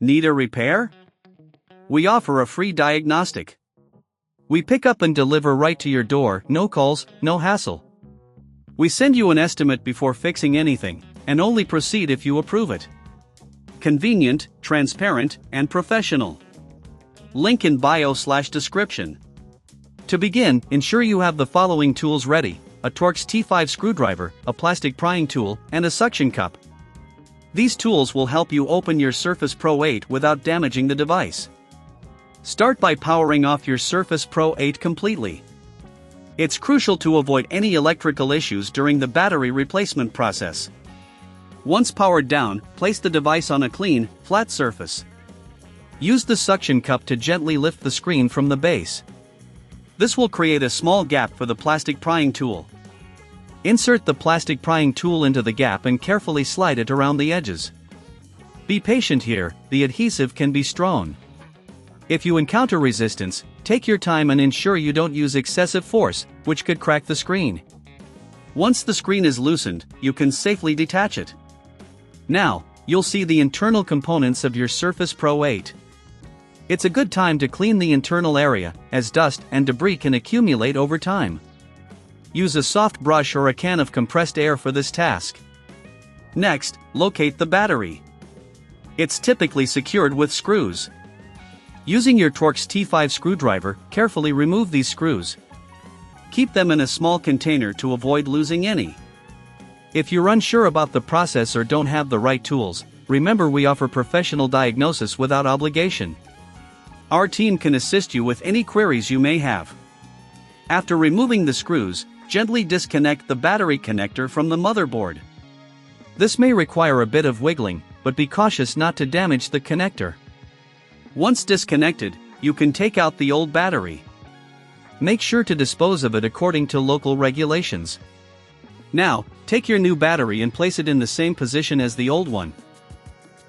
Need a repair? We offer a free diagnostic. We pick up and deliver right to your door, no calls, no hassle. We send you an estimate before fixing anything, and only proceed if you approve it. Convenient, transparent, and professional. Link in bio/description. To begin, ensure you have the following tools ready: a Torx T5 screwdriver, a plastic prying tool, and a suction cup. These tools will help you open your Surface Pro 8 without damaging the device. Start by powering off your Surface Pro 8 completely. It's crucial to avoid any electrical issues during the battery replacement process. Once powered down, place the device on a clean, flat surface. Use the suction cup to gently lift the screen from the base. This will create a small gap for the plastic prying tool. Insert the plastic prying tool into the gap and carefully slide it around the edges. Be patient here, the adhesive can be strong. If you encounter resistance, take your time and ensure you don't use excessive force, which could crack the screen. Once the screen is loosened, you can safely detach it. Now, you'll see the internal components of your Surface Pro 8. It's a good time to clean the internal area, as dust and debris can accumulate over time. Use a soft brush or a can of compressed air for this task. Next, locate the battery. It's typically secured with screws. Using your Torx T5 screwdriver, carefully remove these screws. Keep them in a small container to avoid losing any. If you're unsure about the process or don't have the right tools, remember we offer professional diagnosis without obligation. Our team can assist you with any queries you may have. After removing the screws, gently disconnect the battery connector from the motherboard. This may require a bit of wiggling, but be cautious not to damage the connector. Once disconnected, you can take out the old battery. Make sure to dispose of it according to local regulations. Now, take your new battery and place it in the same position as the old one.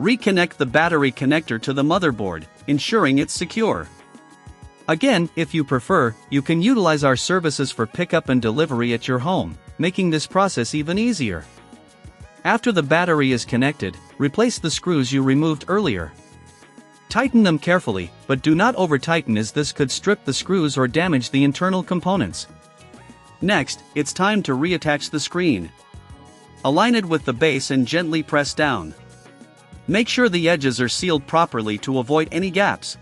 Reconnect the battery connector to the motherboard, ensuring it's secure. Again, if you prefer, you can utilize our services for pickup and delivery at your home, making this process even easier. After the battery is connected, replace the screws you removed earlier. Tighten them carefully, but do not over-tighten as this could strip the screws or damage the internal components. Next, it's time to reattach the screen. Align it with the base and gently press down. Make sure the edges are sealed properly to avoid any gaps.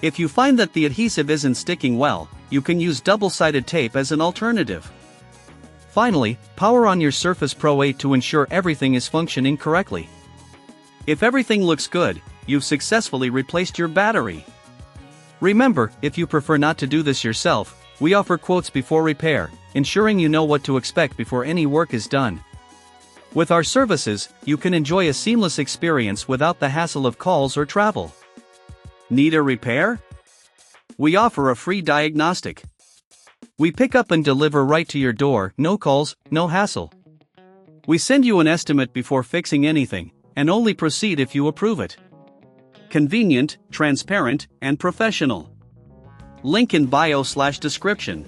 If you find that the adhesive isn't sticking well, you can use double-sided tape as an alternative. Finally, power on your Surface Pro 8 to ensure everything is functioning correctly. If everything looks good, you've successfully replaced your battery. Remember, if you prefer not to do this yourself, we offer quotes before repair, ensuring you know what to expect before any work is done. With our services, you can enjoy a seamless experience without the hassle of calls or travel. Need a repair? We offer a free diagnostic. We pick up and deliver right to your door, no calls, no hassle. We send you an estimate before fixing anything, and only proceed if you approve it. Convenient, transparent, and professional. Link in bio/description.